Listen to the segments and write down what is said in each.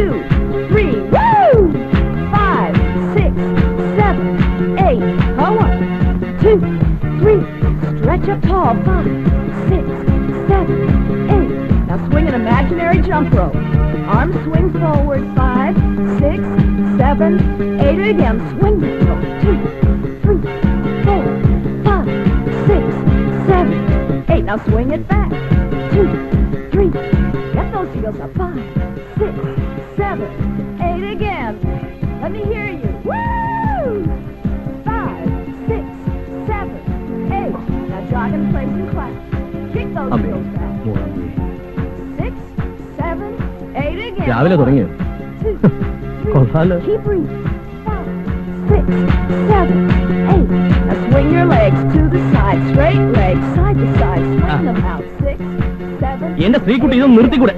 2, 3, woo! 5, 6, 7, 8. 1, 2, 3. Stretch up tall. 5, 6, 7, 8. Now swing an imaginary jump rope. Arms swing forward. 5, 6, 7, 8. Again. Swing the rope. 2, 3, 4, 5, 6, 7, 8. Now swing it back. 2, 3. Get those heels up. 5, 6, 7, 8. Again. Let me hear you. Woo! 5, 6, 7, 8. Now jog in place and clap. Kick those heels back. 6, 7, 8. Again. രാവിലെ തുടങ്ങിയോ? 2, 3. Keep breathing. 5, 6, 7, 8. Now swing your legs to the side. Straight legs, side to side. Swing them out. 6, 7. എന്റെ സ്ത്രീക്കുട്ടി ഇതൊന്നും നിർത്തിക്കൂടെ?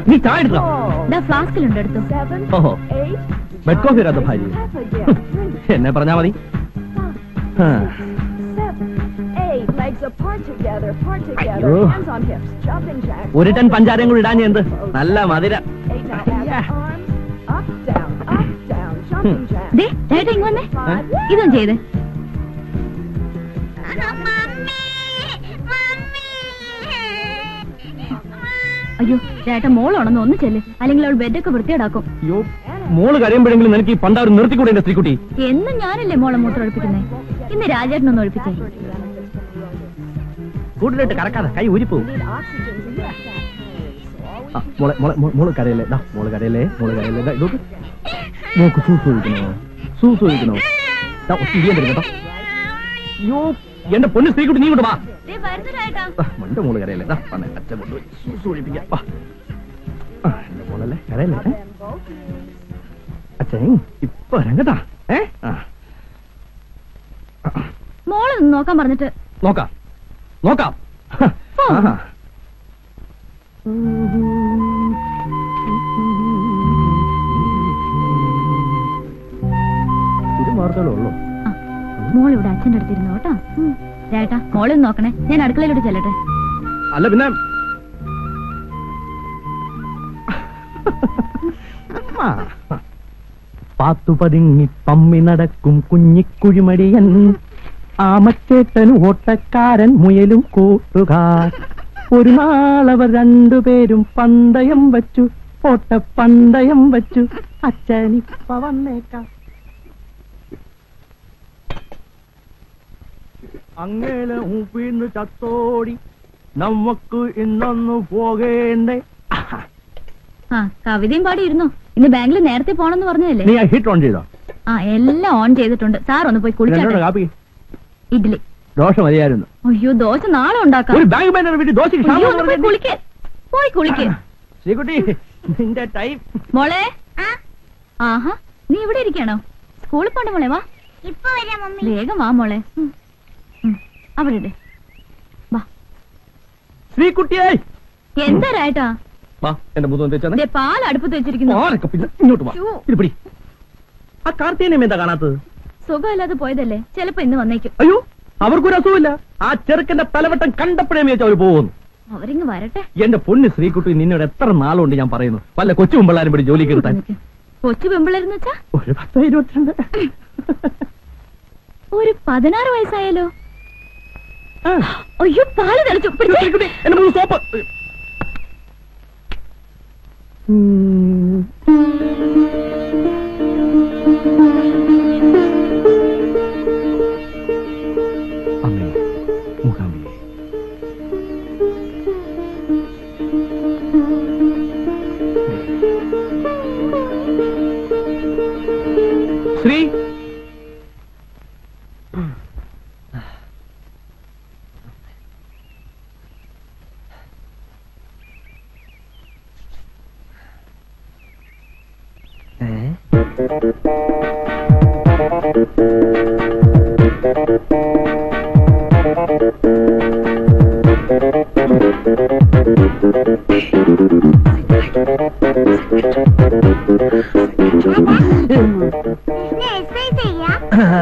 നീ ചായ എടുത്തോ? ഫ്ലാസ്കിലുണ്ട് എടുത്തു. ഓഹോ, bed coffee ഇടാത്ത ഭാര്യ എന്നെ പറഞ്ഞാ മതി. ഒരു ടൺ പഞ്ചാരയും കൂടി ഇടാൻ എന്ത് നല്ല മധുര. ഇതും ചെയ്തേ. അയ്യോ ചേട്ടാ, മോളാണെന്ന് ഒന്ന് ചെല്ല്, അല്ലെങ്കിൽ അവൾ ബെഡൊക്കെ വൃത്തിയേടാക്കും. അയ്യോ, മോള് കരയുമ്പോഴെങ്കിലും നിനക്ക് ഈ പണ്ടാറ് നിർത്തിക്കൂടെ എന്റെ സ്ത്രീക്കുട്ടി? എന്നും ഞാനല്ലേ മോളെ മൂത്രം ഒഴിപ്പിക്കുന്നേ. ഇന്ന് രാജേട്ടനൊന്ന് ഒഴിപ്പിച്ചേ. കൂടുതലിട്ട് കറക്കാതെ കൈ ഊരിപ്പോവും. മോള് കരയല്ലേ, മോള് കരയല്ലേ, മോള് കരയല്ലേ. മോക്ക് സൂസ് ഒഴിക്കണോ? സൂസ് ഒഴിക്കണോ? കേട്ടോ. അയ്യോ, എന്റെ പൊന്ന് സ്ത്രീക്കുട്ടി നീ കൊണ്ട് വാ. മണ്ട മോള് കരയല്ലേ, അച്ഛൻ കൊണ്ടുപോയി സൂസ് ഒഴിപ്പിക്കാം. എന്റെ മോളല്ലേ, കരയല്ലേ. അച്ഛൻ ഇപ്പൊ രംഗത്താ. മോള് നോക്കാൻ പറഞ്ഞിട്ട്. നോക്കാം നോക്കാം. ഉള്ളൂ. മോളിവിടെ അച്ഛൻ്റെ അടുത്തിരുന്നു കേട്ടോ. ചേട്ടാ, മോളൊന്ന് നോക്കണേ, ഞാൻ അടുക്കളയിലോട്ട് ചെല്ലട്ടെ. അല്ല പിന്നെ പാത്തുപതുങ്ങി പമ്മി നടക്കും കുഞ്ഞിക്കുഴിമടിയൻ, ആമച്ചേട്ടൻ ഓട്ടക്കാരൻ മുയലും കൂട്ടുകാർ. ഒരു നാളവർ രണ്ടുപേരും പന്തയം വച്ചു, ഓട്ടപ്പന്തയം വച്ചു. അച്ഛനിപ്പ വന്നേക്കാം. അങ്ങേലെ ഊപ്പിന്ന് ചത്തോടി, നമുക്ക് ഇന്നൊന്നു പോകേണ്ടേ. കവിതയും പാടിയിരുന്നു. ഇന്ന് ബാങ്കിൽ നേരത്തെ പോണെന്ന് പറഞ്ഞതല്ലേ. നീ ഹീറ്റ് ഓൺ ചെയ്തോ? എല്ലാം ഓൺ ചെയ്തിട്ടുണ്ട്. സാർ ഒന്ന് പോയി കുളിച്ചാട്ടെ. കാപ്പി ഇഡ്ഡലി ദോശ മതിയായിരുന്നു. അയ്യോ, ദോശ നാളെ ഉണ്ടാക്കാം. ഒരു ബാങ്ക് മാനേജർ വീട്ടിൽ ദോശ പോയി കുളിക്ക്. ശ്രീകുട്ടി, നിന്റെ ടൈം. മോളെ, ആഹാ, നീ ഇവിടെ ഇരിക്കണോ? സ്കൂളിൽ പോണ്ട മോളെ. വാ, വേഗം വാ മോളെ. അവിടെ ഇട്. വാ ശ്രീകുട്ടിയെ. എന്താ രായിട്ടാ? എന്റെ മുതൽ പാൽ അടുപ്പത്ത് വെച്ചിരിക്കുന്നു. ഇങ്ങോട്ട് വാ. ഇത് പിടി. ആ കാർത്തികനെയും എന്താ കാണാത്തത്? സുഖമില്ലാതെ പോയതല്ലേ, ചിലപ്പോ ഇന്ന് വന്നേക്കും. അയ്യോ, അവർക്കൊരു അസുഖമില്ല. ആ ചെറുക്കന്റെ തലവട്ടം കണ്ടപ്പോഴേ വെച്ചാൽ അവർ പോകുന്നു. അവരിങ്ങ് വരട്ടെ. എന്റെ പൊന്ന് ശ്രീകുട്ടി, നിന്നോട് എത്ര നാളുണ്ട് ഞാൻ പറയുന്നു, വല്ല കൊച്ചു പെമ്പിള്ളാരും പിടി ജോലിക്ക് എടുത്താൻ. കൊച്ചു പെമ്പിള്ളേരെന്ന് വെച്ചാ ഒരു 10-22. ഒരു 16 വയസ്സായാലോ? അയ്യോ, പാല് തെളിച്ചു. എന്റെ മൂന്ന് സോപ്പ്. ശ്രീ,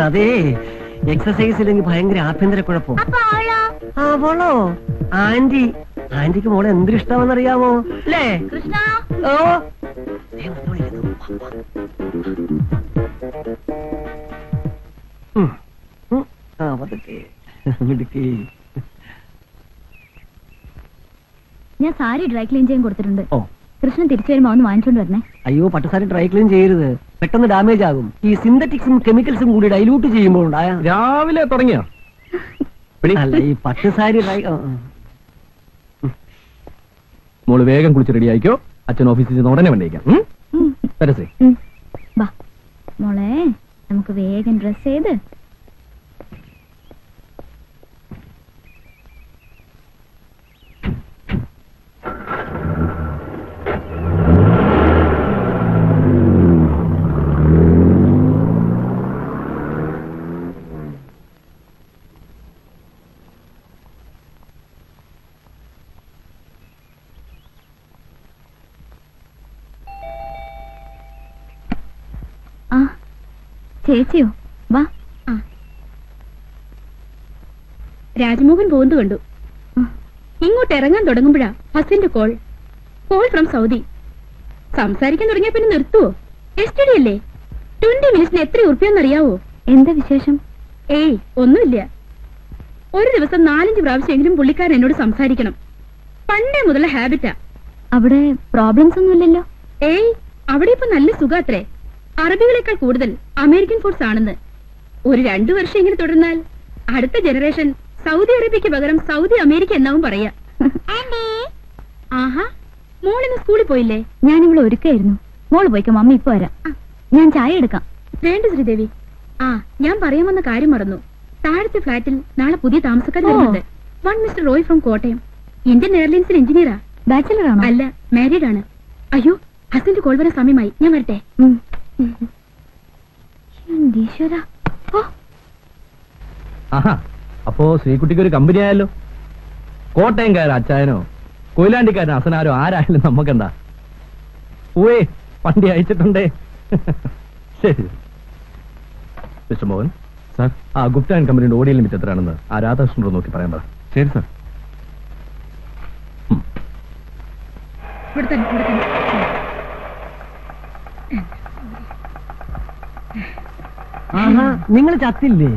അതെ, എക്സസൈസ് ഇല്ലെങ്കിൽ ഭയങ്കര ആഭ്യന്തര കുഴപ്പം. അവളോ ആന്റി ആന്റിക്ക് മോളെ എന്തൊരു ഇഷ്ടമാണെന്നറിയാമോ അല്ലേ? കൃഷ്ണ ഓ ഞാൻ സാരി ഡ്രൈ ക്ലീൻ ചെയ്യാൻ കൊടുത്തിട്ടുണ്ട്. ഓ കൃഷ്ണൻ തിരിച്ചു വരുമ്പോ ഒന്ന് വാങ്ങിച്ചോണ്ട് വരണേ. അയ്യോ പട്ടുസാരി ഡ്രൈ ക്ലീൻ ചെയ്യരുത്, പെട്ടെന്ന് ഡാമേജ് ആകും. ഈ സിന്തറ്റിക്സും കെമിക്കൽസും കൂടി ഡൈലൂട്ട് ചെയ്യുമ്പോൾ രാവിലെ തുടങ്ങിയോ? അല്ല ഈ പട്ടുസാരി ഡ്രൈ മോള് വേഗം കുളിച്ച് റെഡി ആയിക്കോ. അച്ഛൻ ഓഫീസിൽ നിന്ന് ഉടനെ വണ്ടേക്കാം. തരസേ ബാ മോളെ, നമുക്ക് വേഗം ഡ്രസ് ചെയ്ത് ചേച്ചിയോ വാ. രാജ്മോഹൻ പോകുന്നത് കണ്ടു. ഇങ്ങോട്ട് ഇറങ്ങാൻ തുടങ്ങുമ്പോഴാ ഹസിന്റെ കോൾ ഫ്രം സൗദി. സംസാരിക്കാൻ തുടങ്ങിയ പിന്നെ നിർത്തുവോ? എസ്റ്റിഡി അല്ലേ? 20 മിനിറ്റ്സിന് എത്ര ഉറുപ്പിയെന്നറിയാവോ? എന്താ വിശേഷം? ഏയ് ഒന്നുമില്ല. ഒരു ദിവസം 4-5 പ്രാവശ്യമെങ്കിലും പുള്ളിക്കാരൻ എന്നോട് സംസാരിക്കണം. പണ്ടേ മുതലുള്ള ഹാബിറ്റാ. അവിടെ പ്രോബ്ലംസ് ഒന്നുമില്ലല്ലോ? ഏയ് അവിടെ ഇപ്പൊ നല്ല സുഖാത്രേ. അറബികളെക്കാൾ കൂടുതൽ അമേരിക്കൻ ഫുഡ്സ് ആണെന്ന്. ഒരു 2 വർഷം ഇങ്ങനെ തുടർന്നാൽ അടുത്ത ജനറേഷൻ സൗദി അറേബ്യക്ക് പകരം സൗദി അമേരിക്ക എന്നാവും പറയാ. ആഹാ, മോളിന്ന് സ്കൂളിൽ പോയില്ലേ? ഞാനിവിടെ ഒരുക്കായിരുന്നു. മോള് പോയിക്കോ, മമ്മി ഇപ്പൊ വരാം. ഞാൻ ചായ എടുക്കാം. വേണ്ട ശ്രീദേവി. ഞാൻ പറയാൻ വന്ന കാര്യം മറന്നു. താഴത്തെ ഫ്ലാറ്റിൽ നാളെ പുതിയ താമസക്കാർ വരുന്നുണ്ട്. One mister Roy from Kottayam. Indian എയർലൈൻസിൽ എഞ്ചിനീയറാ. ബാച്ചിലർ ആണോ? അല്ല, മാരീഡ് ആണ്. അയ്യോ, ഹസ്ബൻഡ് കോൾ വരാൻ സമയമായി. ഞാൻ വരട്ടെ. ആഹാ, അപ്പോ ശ്രീകുട്ടിക്ക് ഒരു കമ്പനി ആയല്ലോ. കോട്ടയംകാരൻ അച്ചായനോ കൊയിലാണ്ടിക്കാരൻ അസനാരോ ആരായാലും നമുക്കെന്താ. പോയേ വണ്ടി അയച്ചിട്ടുണ്ടേ. ശരി മിസ്റ്റർ മോഹൻ സാർ, ആ ഗുപ്ത ആൻഡ് കമ്പനിയുടെ ഓഡിയോ ലിമിറ്റ് എത്രയാണെന്ന് ആ രാധാകൃഷ്ണനോട് നോക്കി പറയാൻ പറ. ശരി സാർ. ആഹാ, നിങ്ങൾ ചത്തില്ലേ?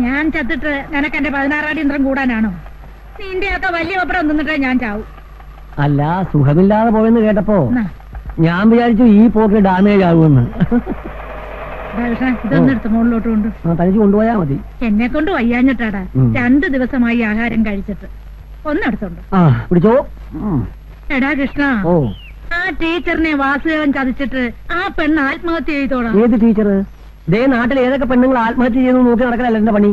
ഞാൻ ചത്തിട്ട് നിനക്ക് എന്റെ 16 യന്ത്രം കൂടാനാണോ? നിന്റെയൊക്കെ വലിയ ഒപ്പരം നിന്നിട്ടേ ഞാൻ ചാവും. അല്ല, സുഖമില്ലാതെ പോയെന്ന് കേട്ടപ്പോ ഞാൻ വിചാരിച്ചു ഈ പോക്ക് ഡാമേജ് ആകുമെന്ന്. ഇതൊന്നും എടുത്ത് മുകളിലോട്ട് കൊണ്ട് തനിച്ച് കൊണ്ടുപോയാ മതി. എന്നെ കൊണ്ട് വയ്യാഞ്ഞിട്ടാടാ. 2 ദിവസമായി ആഹാരം കഴിച്ചിട്ട്. ഒന്നെടുത്തോണ്ട് പിടിച്ചോ. എടാ കൃഷ്ണ, ഓ ആ ടീച്ചറിനെ വാസുദേവൻ ചതിച്ചിട്ട് ആ പെണ്ണ് ആത്മഹത്യ ചെയ്തോളാം. ഏത് ടീച്ചർ? ദേ നാട്ടിൽ ഏതൊക്കെ പെണ്ണുങ്ങൾ ആത്മഹത്യ ചെയ്തു നോക്കി നടക്കലല്ല എന്റെ പണി.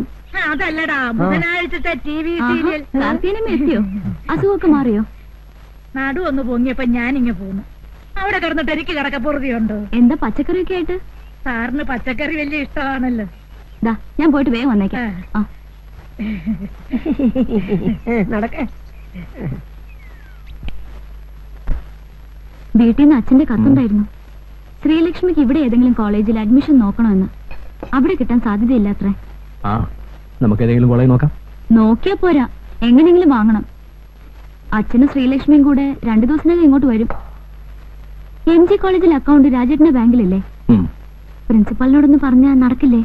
അതല്ലടാ, ബുധനാഴ്ചത്തെ TV സീരിയൽ. എത്തിയോ? അസുഖമൊക്കെ മാറിയോ? നടു ഒന്ന് പൊങ്ങിയപ്പോ ഞാനിങ്ങ പോന്നു. അവിടെ കിടന്നിട്ട് എനിക്ക് കിടക്കപ്പുറതിയുണ്ടോ? എന്താ പച്ചക്കറിയൊക്കെ ആയിട്ട്? സാറിന് പച്ചക്കറി വലിയ ഇഷ്ടമാണല്ലോ. ഞാൻ പോയിട്ട് വേഗം വന്നേക്കാം. നടക്കേ. വീട്ടിൽ നിന്ന് അച്ഛന്റെ കത്തുണ്ടായിരുന്നു. ശ്രീലക്ഷ്മിക്ക് ഇവിടെ ഏതെങ്കിലും കോളേജിൽ അഡ്മിഷൻ നോക്കണമെന്ന്. അവിടെ കിട്ടാൻ സാധ്യതയില്ലാത്രേ. നമുക്ക് ഏതെങ്കിലും കോളേജ് നോക്കാം. നോക്കിയാ പോരാ, എങ്ങനെയെങ്കിലും വാങ്ങണം. അച്ഛനും ശ്രീലക്ഷ്മിയും കൂടെ 2 ദിവസത്തിനകം ഇങ്ങോട്ട് വരും. MG കോളേജിൽ അക്കൗണ്ട് രാജേട്ടന്റെ ബാങ്കിലല്ലേ? പ്രിൻസിപ്പലിനോടൊന്ന് പറഞ്ഞാൽ നടക്കില്ലേ?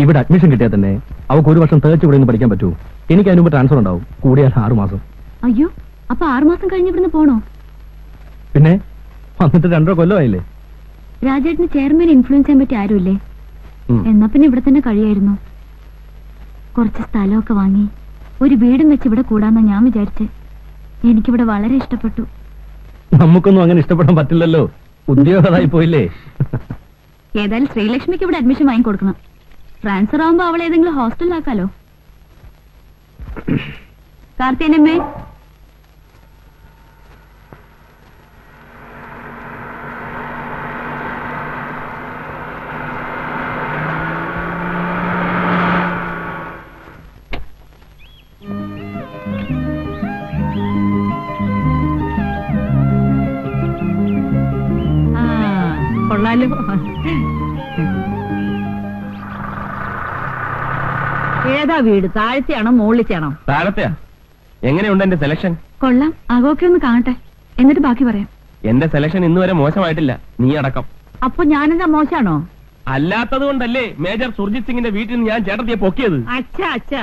ഇവിടെ അഡ്മിഷൻ കിട്ടിയാൽ തന്നെ അവൾക്ക് 1 വർഷം തേച്ച് ഇവിടെ നിന്ന് പഠിക്കാൻ പറ്റൂ. എനിക്ക് അതിന് മുമ്പ് ട്രാൻസ്ഫർ ഉണ്ടാവും. കൂടിയാൽ 6 മാസം. അയ്യോ, അപ്പൊ 6 മാസം കഴിഞ്ഞ് ഇവിടുന്ന് പോണോ? പിന്നെ വന്നിട്ട് 2.5 കൊല്ലമായില്ലേ. രാജേട്ടന് ചെയർമാൻ ഇൻഫ്ലുവൻസ് ചെയ്യാൻ പറ്റിയ ആരുമില്ലേ? എന്നാ പിന്നെ ഇവിടെ തന്നെ കഴിയായിരുന്നു. കുറച്ച് സ്ഥലമൊക്കെ വാങ്ങി ഒരു വീടും വെച്ച് ഇവിടെ കൂടാന്നാ ഞാൻ വിചാരിച്ചേ. എനിക്കിവിടെ വളരെ ഇഷ്ടപ്പെട്ടു. നമുക്കൊന്നും അങ്ങനെ ഇഷ്ടപ്പെടാൻ പറ്റില്ലല്ലോ, ഉദ്യോഗമായി പോയില്ലേ. ഏതായാലും ശ്രീലക്ഷ്മിക്ക് ഇവിടെ അഡ്മിഷൻ വാങ്ങിക്കൊടുക്കണം. ട്രാൻസ്ഫർ ആവുമ്പോ അവളെ ഏതെങ്കിലും ഹോസ്റ്റലിലാക്കാലോ. കാർത്തിയനമ്മേ, ഏതാ വീട്? താഴത്തെയാണോ മുകളിലത്തെയാണോ? താഴത്തെയാ. എങ്ങനെയുണ്ട് എന്റെ സെലക്ഷൻ? കൊള്ളാം, ആകോക്കെ ഒന്ന് കാണട്ടെ, എന്നിട്ട് ബാക്കി പറയാം. എന്റെ സെലക്ഷൻ ഇന്ന് വരെ മോശമായിട്ടില്ല, നീ അടക്കം. അപ്പൊ ഞാനെന്താ മോശാണോ? അല്ലാത്തത് കൊണ്ടല്ലേ മേജർ സുർജിത് സിംഗിന്റെ വീട്ടിൽ നിന്ന് ഞാൻ ചേട്ടത്തിയെ പൊക്കിയത്. അച്ഛാ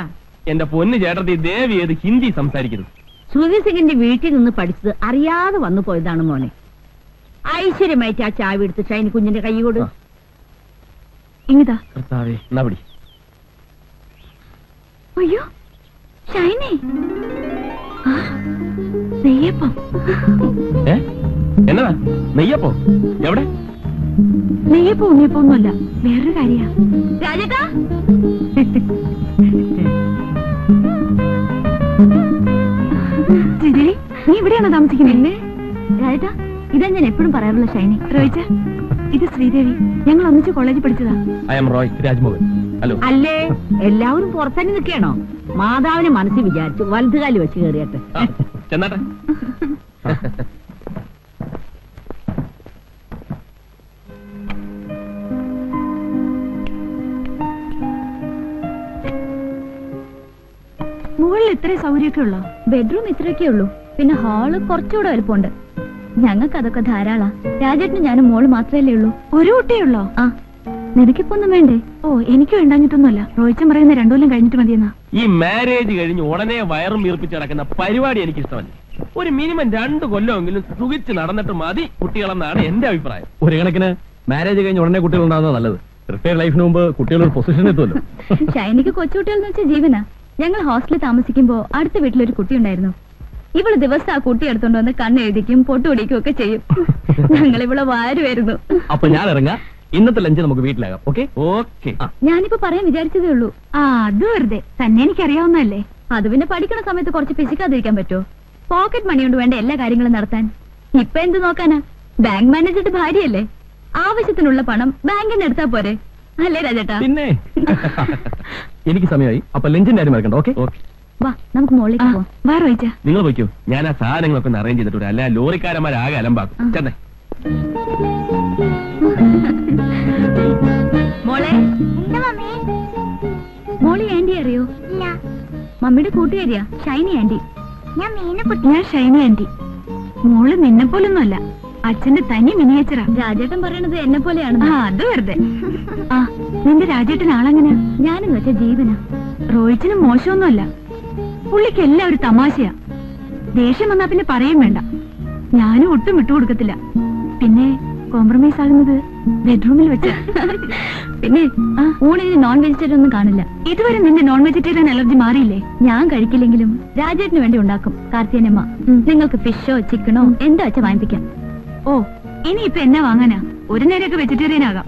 എന്റെ പൊന്ന് ചേട്ടത്തി, ദേവി ഏത് ഹിന്ദി സംസാരിക്കുന്നു. സുധീർ സിംഗിന്റെ വീട്ടിൽ നിന്ന് പഠിച്ചത് അറിയാതെ വന്നു പോയതാണ് മോനെ. ഐശ്വര്യമായിട്ട് ആ ചാവി എടുത്ത് ഷൈനി കുഞ്ഞിന്റെ കൈ കൊടു. ഇങ്ങിതാ. കർത്താവേ, എന്നാ പിടി. അയ്യോ ഷൈനി, നെയ്യപ്പം. എന്നതാ നെയ്യപ്പോ? എവിടെ? നെയ്യപ്പം ഉണ്ണിയപ്പം ഒന്നുമല്ല, വേറൊരു കാര്യ. രാജേട്ടാ, ശ്രീദേവി, നീ ഇവിടെയാണോ താമസിക്കുന്നത്? രാജേട്ടാ, ഇതാ ഞാൻ എപ്പോഴും പറയാറുള്ള ഷൈനി. റോയിച്ച, ഇത് ശ്രീദേവി, ഞങ്ങൾ ഒന്നിച്ച് കോളേജിൽ പഠിച്ചതാ. I M Roy Rajmohan. Hello. അല്ലേ എല്ലാവരും പുറത്തന്നെ നിൽക്കണോ? മാതാവിനെ മനസ്സിൽ വിചാരിച്ചു വലതുകാലി വെച്ച് കയറിയട്ടെ. ചെന്നാട്ടെ. മുകളിൽ ഇത്രയും സൗകര്യമൊക്കെ ഉള്ളോ? ബെഡ്റൂം ഇത്രയൊക്കെ ഉള്ളൂ, പിന്നെ ഹാള് കുറച്ചുകൂടെ വലുപ്പമുണ്ട്. ഞങ്ങൾക്ക് അതൊക്കെ ധാരാളാ. രാജേട്ടനും ഞാനും മോള് മാത്രമല്ലേ ഉള്ളൂ. ഒരു കുട്ടിയുള്ളോ? ആ, നിനക്കിപ്പോ ഒന്നും വേണ്ടേ? ഓ, എനിക്ക് വേണ്ടാഞ്ഞിട്ടൊന്നുമല്ല. റോയിച്ചൻ പറയുന്ന 2 കൊല്ലം കഴിഞ്ഞിട്ട് മതിയെന്നാ. ഈ മാരേജ് കഴിഞ്ഞ് ഉടനെ വയറും വീർപ്പിച്ച് നടക്കുന്ന പരിപാടി എനിക്ക് ഇഷ്ടമല്ല. ഒരു മിനിമം 2 കൊല്ലമെങ്കിലും സുഖിച്ച് നടന്നിട്ട് മതി കുട്ടികളെന്നാണ് എന്റെ അഭിപ്രായം. ഒരു കണക്കിന് മാരേജ് കഴിഞ്ഞ് ഉടനെ കുട്ടികൾ ഉണ്ടാകുന്നത് നല്ലത്. റിട്ടയർഡ് ലൈഫിന് മുമ്പ് കുട്ടികളൊരു പൊസിഷൻ എത്തുമല്ലോ. ഷൈനിക്ക് കൊച്ചുകുട്ടികൾ എന്ന് വെച്ചാൽ ജീവനാ. ഞങ്ങൾ ഹോസ്റ്റലിൽ താമസിക്കുമ്പോ അടുത്ത വീട്ടിലൊരു കുട്ടി ഉണ്ടായിരുന്നു. ഇവള് ദിവസം ആ കുട്ടി എടുത്തോണ്ട് വന്ന് കണ്ണെഴുതിക്കും പൊട്ടുപിടിക്കും ഒക്കെ ചെയ്യും. ഞങ്ങൾ ഇവിടെ വാരുമായിരുന്നു. അപ്പൊ ഞാൻ ഇറങ്ങാം. ഇന്നത്തെ ലഞ്ച് നമുക്ക് വീട്ടിലാകാം. Okay okay. ഞാനിപ്പോ പറയാൻ വിചാരിച്ചതേ ഉള്ളൂ. ആ, അത് വെറുതെ തന്നെ എനിക്കറിയാവുന്നല്ലേ. അത് പിന്നെ പഠിക്കണ സമയത്ത് കുറച്ച് പിശിക്കാതിരിക്കാൻ പറ്റുമോ? പോക്കറ്റ് മണി കൊണ്ട് വേണ്ട എല്ലാ കാര്യങ്ങളും നടത്താൻ. ഇപ്പൊ എന്ത് നോക്കാനാ? ബാങ്ക് മാനേജറുടെ ഭാര്യയല്ലേ, ആവശ്യത്തിനുള്ള പണം ബാങ്കിൽ നിന്ന് എടുത്താ പോരെ, അല്ലേ രാജേട്ടാ? പിന്നെ എനിക്ക് സമയമായി. അപ്പൊ ലഞ്ചിന്റെ കാര്യം മറക്കണ്ട. Okay okay. വാ, നമുക്ക് മോളിലേക്ക് പോവാം. വാ റോയിച്ച. നിങ്ങൾ പോയിക്കോ, ഞാൻ ആ സാധനങ്ങളൊക്കെ ഒന്ന് അറേഞ്ച് ചെയ്തിട്ട് അല്ല ലോറിക്കാരന്മാരാകെ അലമ്പാക്കും. ചെന്നേ. മോളെ, മോളി ആന്റി അറിയോ? മമ്മിയുടെ കൂട്ടുകാരിയാ ഷൈനി ആന്റി. ഞാൻ ഷൈനി ആന്റി. മോള് നിന്നെ പോലൊന്നുമല്ല, അച്ഛന്റെ തനി മിനിയേച്ചറാ. രാജേട്ടൻ പറയണത് എന്നെ പോലെയാണ്. അത് വെറുതെ. ആ, നിന്റെ രാജേട്ടൻ ആളെങ്ങനെയാ? ഞാനെന്ന് വെച്ചാ ജീവനാ. റോയിച്ചിന് മോശമൊന്നുമല്ല, പുള്ളിക്ക് എല്ലാം ഒരു തമാശയാ. ദേഷ്യം വന്നാ പിന്നെ പറയും വേണ്ട. ഞാനും ഒട്ടും വിട്ടുകൊടുക്കത്തില്ല. പിന്നെ കോംപ്രമൈസ് ആകുന്നത് ബെഡ്റൂമിൽ വെച്ച്. പിന്നെ ഊണിന് നോൺ വെജിറ്റേറിയൻ ഒന്നും കാണില്ല. ഇതുവരെ നിന്റെ നോൺ വെജിറ്റേറിയൻ അലർജി മാറിയില്ലേ? ഞാൻ കഴിക്കില്ലെങ്കിലും രാജേട്ടന് വേണ്ടി ഉണ്ടാക്കും കാർത്തിയനമ്മ. നിങ്ങൾക്ക് ഫിഷോ ചിക്കനോ എന്താ വെച്ചാ വാങ്ങിപ്പിക്കാം. ഓ, ഇനിയിപ്പൊ എന്നാ വാങ്ങാനാ? ഒരു നേരമൊക്കെ വെജിറ്റേറിയൻ ആകാം.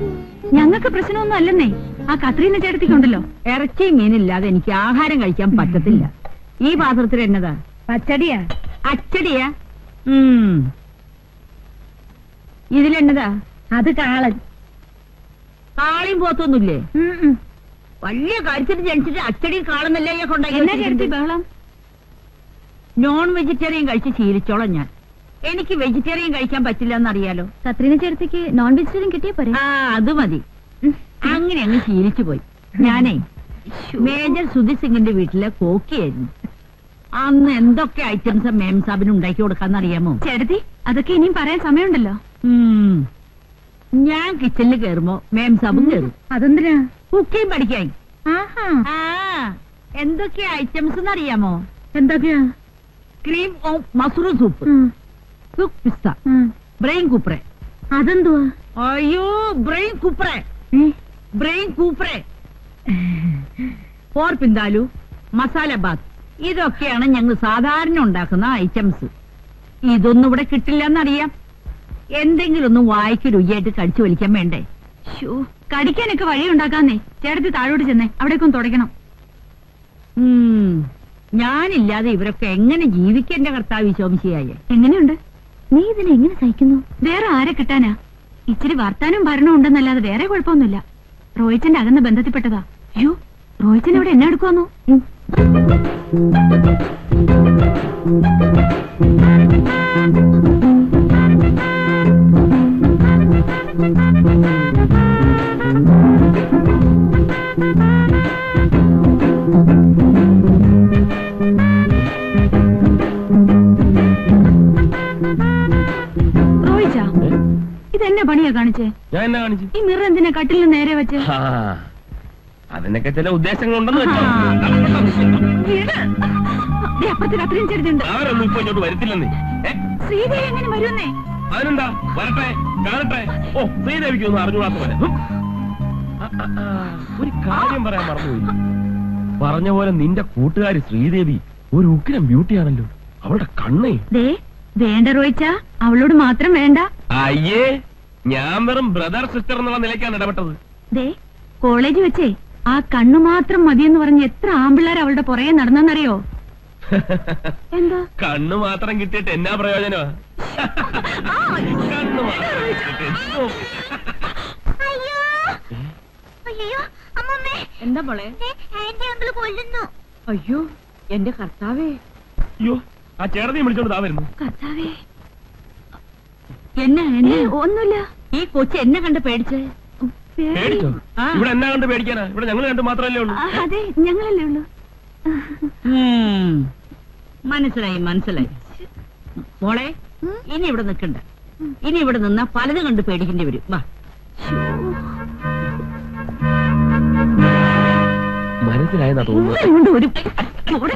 ഞങ്ങൾക്ക് പ്രശ്നമൊന്നും അല്ലെന്നേ. ആ കത്രീന ചേട്ടത്തിക്കുണ്ടല്ലോ. ഇറച്ചി മീനില്ലാതെ എനിക്ക് ആഹാരം കഴിക്കാൻ പറ്റത്തില്ല. ഈ പാത്രത്തിൽ എന്നതാ? പച്ചടിയാ? അച്ചടിയാ? ഇതിലെന്നതാ? അത് കാളൻ. കാളിയും പോത്തൊന്നുമില്ലേ? വലിയ കാര്യത്തിൽ ജനിച്ചിട്ട് അച്ചടിയും കാളെന്നല്ലേ കൊണ്ടാക്കി. ബഹളം. നോൺ വെജിറ്റേറിയൻ കഴിച്ച് ശീലിച്ചോളാം ഞാൻ. എനിക്ക് വെജിറ്റേറിയൻ കഴിക്കാൻ പറ്റില്ല എന്നറിയാലോ. കത്രീന ചേട്ടത്തിക്ക് നോൺ വെജിറ്റേറിയൻ കിട്ടിയ പോരെ? ആ, അത് മതി. അങ്ങനെ അങ്ങ് ശീലിച്ചു പോയി. ഞാനേ മേജർ സുധീർ സിംഗിന്റെ വീട്ടിലെ കോക്കിയായിരുന്നു. അന്ന് എന്തൊക്കെ ഐറ്റംസ് മേം സാബിന് ഉണ്ടാക്കി കൊടുക്കാന്നറിയാമോ? ചേട്ടത്തി, അതൊക്കെ ഇനിയും പറയാൻ സമയമുണ്ടല്ലോ. ഞാൻ കിച്ചണിൽ കയറുമ്പോ മേം സാബും കയറും. അതെന്തിനാ? കുക്കിംഗ് പഠിക്കാൻ. എന്തൊക്കെ ഐറ്റംസ് എന്നറിയാമോ? എന്തൊക്കെയാ? ക്രീം ഓഫ് മഷ്റൂം സൂപ്പ്, കുക്ക് പിസ്ത, ബ്രെയിൻ കൂപ്രെ. അതെന്തുവാ? അയ്യോ, ബ്രെയിൻ കൂപ്രെ, ബ്രെയിൻ കൂപ്രെ, പോർ പിന്താലു, മസാല ബാത്ത്. ഇതൊക്കെയാണ് ഞങ്ങൾ സാധാരണ ഉണ്ടാക്കുന്ന ഐറ്റംസ്. ഇതൊന്നും ഇവിടെ കിട്ടില്ല എന്നറിയാം. എന്തെങ്കിലും ഒന്നും വായിക്ക് രുചിയായിട്ട് കടിച്ചു വലിക്കാൻ വേണ്ടേ? കടിക്കാനൊക്കെ വഴി ഉണ്ടാക്കാന്നേ. ചേട്ടത്തി താഴോട്ട് ചെന്നേ, അവിടേക്കൊന്ന് തുടയ്ക്കണം. ഞാനില്ലാതെ ഇവരൊക്കെ എങ്ങനെ ജീവിക്കേണ്ട കർത്താവ് ശോമിശിയായ? എങ്ങനെയുണ്ട്? നീ ഇതിനെ എങ്ങനെ സഹിക്കുന്നു? വേറെ ആരെ കിട്ടാനാ? ഇച്ചിരി വർത്താനും ഭരണവും ഉണ്ടെന്നല്ലാതെ വേറെ കുഴപ്പമൊന്നുമില്ല. റോയിച്ചന്റെ അകന്ന ബന്ധത്തിൽപ്പെട്ടതാ. അയ്യോ, റോയിച്ചൻ ഇവിടെ എന്നെ എടുക്കുവാന്നോ? എന്നാ പണിയാ കാണിച്ചേ? ഞാൻ എന്നാ കാണിച്ചു? ഈ മിറർ എന്തിനാ കട്ടിലിന് നേരെ വെച്ച്? ആ, അതിനൊക്കെ ചില ഉദ്ദേശങ്ങളുണ്ടെന്ന് വെച്ചോ. അപ്പുറത്തിൽ അത്രയും ചെറുതുണ്ട്. അവരൊന്നും ഇപ്പൊ ഇങ്ങോട്ട് വരത്തില്ലെന്നേ. ശ്രീദേവി എങ്ങനെ വരുന്നേ? അതിനെന്താ, വരട്ടെ, കാണട്ടെ. ഓ, ശ്രീദേവിക്ക് ഒന്നും അറിഞ്ഞുകൂടാത്ത പോലെ. ഒരു കാര്യം പറയാൻ മറന്നുപോയി. പറഞ്ഞ പോലെ നിന്റെ കൂട്ടുകാരി ശ്രീദേവി ഒരു ഉഗ്രം ബ്യൂട്ടിയാണല്ലോ. അവളുടെ കണ്ണേ. വേണ്ട റോയിച്ച, അവളോട് മാത്രം വേണ്ട. അയ്യേ, ഞാൻ വെറും ബ്രദർ സിസ്റ്റർ എന്നുള്ള നിലയ്ക്കാണ് ഇടപെട്ടത്. കോളേജ് വെച്ചേ ആ കണ്ണു മാത്രം മതിയെന്ന് പറഞ്ഞ് എത്ര ആമ്പിള്ളേർ അവളുടെ പുറകെ നടന്നെന്നറിയോ? എന്താ കണ്ണു മാത്രം കിട്ടിയിട്ട് എന്നാ പ്രയോജനമാ? കണ്ണു മാത്രം കിട്ടിയിട്ട് എന്തോ. എന്താ മോളെ? അയ്യോ എന്റെ കർത്താവേ. അയ്യോ, ആ ചേട്ടനെയും വിളിച്ചോണ്ട് താ വരുന്നു. കർത്താവേ, എന്നെ ഒന്നുമില്ല. ഈ കൊച്ചു എന്നെ കണ്ട് പേടിച്ചേ. പേടിച്ചോ? ഇവിടെ എന്നാ കണ്ട് പേടിക്കാനാ? ഇവിടെ ഞങ്ങൾ കണ്ട് മാത്രമല്ലേ ഉള്ളൂ. അതെ, ഞങ്ങളല്ലേ ഉള്ളൂ. മനസ്സിലായി മനസ്സിലായി. മോളെ, ഇനി ഇവിടെ നിൽക്കണ്ട. ഇനി ഇവിടെ നിന്നാ പലതും കണ്ട് പേടിക്കേണ്ടി വരും. വാ. മനസ്സിലായെന്നാ തോന്നുന്നു. ഒരു